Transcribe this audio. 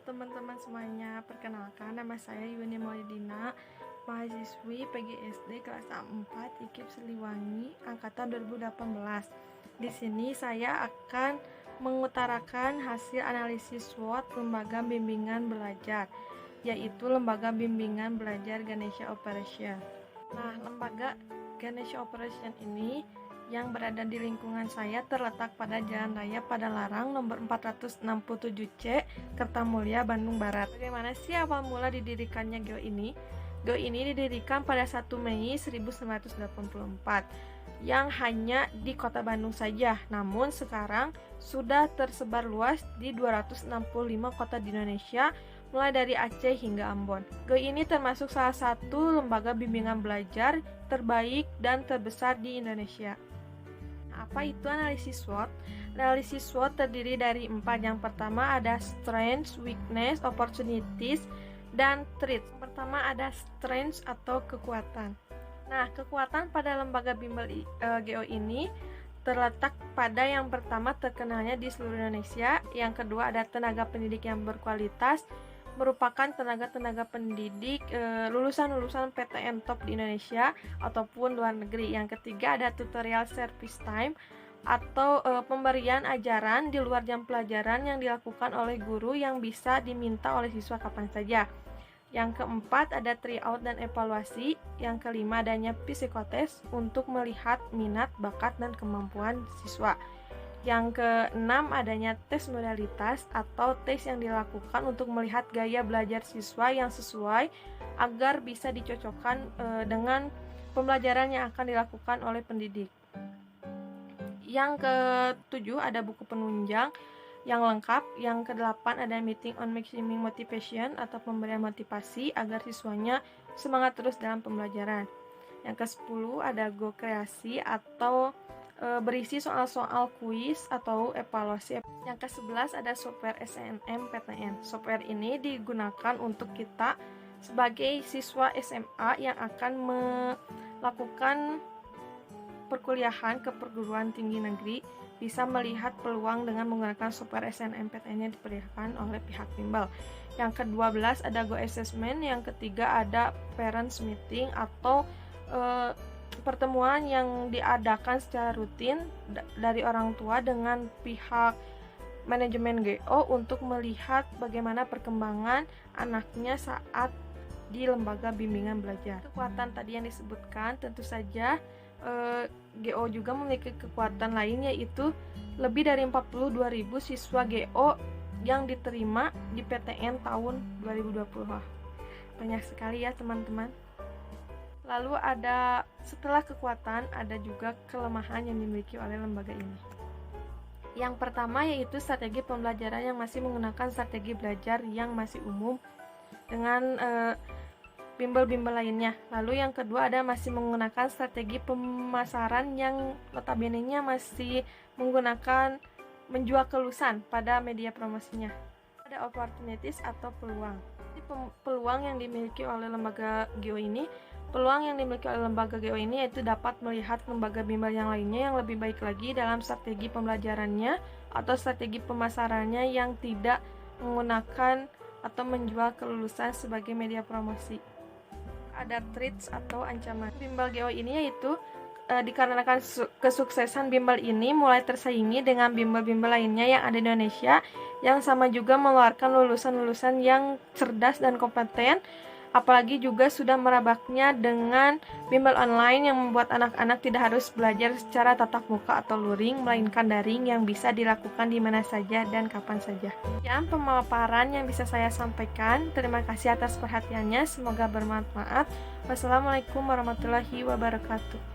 teman-teman semuanya, perkenalkan nama saya Yuni Maulidina, mahasiswi PGSD kelas A4 IKIP Siliwangi angkatan 2018. Di sini saya akan mengutarakan hasil analisis SWOT Lembaga Bimbingan Belajar, yaitu Lembaga Bimbingan Belajar Ganesha Operation. Nah, Lembaga Ganesha Operation ini yang berada di lingkungan saya terletak pada Jalan Raya Padalarang nomor 467C, Kertamulya, Bandung Barat. Bagaimana sih awal mula didirikannya GEO ini? GEO ini didirikan pada 1 Mei 1984 yang hanya di Kota Bandung saja. Namun sekarang sudah tersebar luas di 265 kota di Indonesia, mulai dari Aceh hingga Ambon. GEO ini termasuk salah satu lembaga bimbingan belajar terbaik dan terbesar di Indonesia. Apa itu analisis SWOT? Analisis SWOT terdiri dari 4. Yang pertama ada strengths, weakness, opportunities, dan threats. Pertama ada strengths atau kekuatan. Nah, kekuatan pada lembaga bimbel GEO ini terletak pada yang pertama terkenalnya di seluruh Indonesia, yang kedua ada tenaga pendidik yang berkualitas, merupakan tenaga-tenaga pendidik lulusan-lulusan PTN top di Indonesia ataupun luar negeri. Yang ketiga ada tutorial service time atau pemberian ajaran di luar jam pelajaran yang dilakukan oleh guru yang bisa diminta oleh siswa kapan saja. Yang keempat ada tryout dan evaluasi. Yang kelima adanya psikotes untuk melihat minat, bakat, dan kemampuan siswa. Yang keenam adanya tes modalitas atau tes yang dilakukan untuk melihat gaya belajar siswa yang sesuai agar bisa dicocokkan dengan pembelajaran yang akan dilakukan oleh pendidik. Yang ketujuh ada buku penunjang yang lengkap. Yang kedelapan ada meeting on maximizing motivation atau pemberian motivasi agar siswanya semangat terus dalam pembelajaran. Yang ke-10 ada go kreasi atau berisi soal-soal kuis atau evaluasi. Yang ke-11 ada software SNMPTN. Software ini digunakan untuk kita sebagai siswa SMA yang akan melakukan perkuliahan ke perguruan tinggi negeri bisa melihat peluang dengan menggunakan software SNMPTN yang diperlihatkan oleh pihak bimbel. Yang ke-12 ada Go Assessment. Yang ketiga ada Parents Meeting atau pertemuan yang diadakan secara rutin dari orang tua dengan pihak manajemen GEO untuk melihat bagaimana perkembangan anaknya saat di lembaga bimbingan belajar. Kekuatan tadi yang disebutkan tentu saja GEO juga memiliki kekuatan lain, yaitu lebih dari 42.000 siswa GEO yang diterima di PTN tahun 2020. Banyak sekali ya teman-teman. Lalu ada setelah kekuatan ada juga kelemahan yang dimiliki oleh lembaga ini. Yang pertama yaitu strategi pembelajaran yang masih menggunakan strategi belajar yang masih umum dengan bimbel-bimbel lainnya. Lalu yang kedua ada masih menggunakan strategi pemasaran yang notabene-nya masih menggunakan menjual kelulusan pada media promosinya. Ada opportunities atau peluang. Peluang yang dimiliki oleh lembaga GEO ini yaitu dapat melihat lembaga bimbel yang lainnya yang lebih baik lagi dalam strategi pembelajarannya atau strategi pemasarannya yang tidak menggunakan atau menjual kelulusan sebagai media promosi. Ada threats atau ancaman. Bimbel GEO ini yaitu dikarenakan kesuksesan bimbel ini mulai tersaingi dengan bimbel-bimbel lainnya yang ada di Indonesia yang sama juga mengeluarkan lulusan-lulusan yang cerdas dan kompeten. Apalagi juga sudah merabaknya dengan bimbel online yang membuat anak-anak tidak harus belajar secara tatap muka atau luring, melainkan daring yang bisa dilakukan di mana saja dan kapan saja. Sekian pemaparan yang bisa saya sampaikan. Terima kasih atas perhatiannya. Semoga bermanfaat. Wassalamualaikum warahmatullahi wabarakatuh.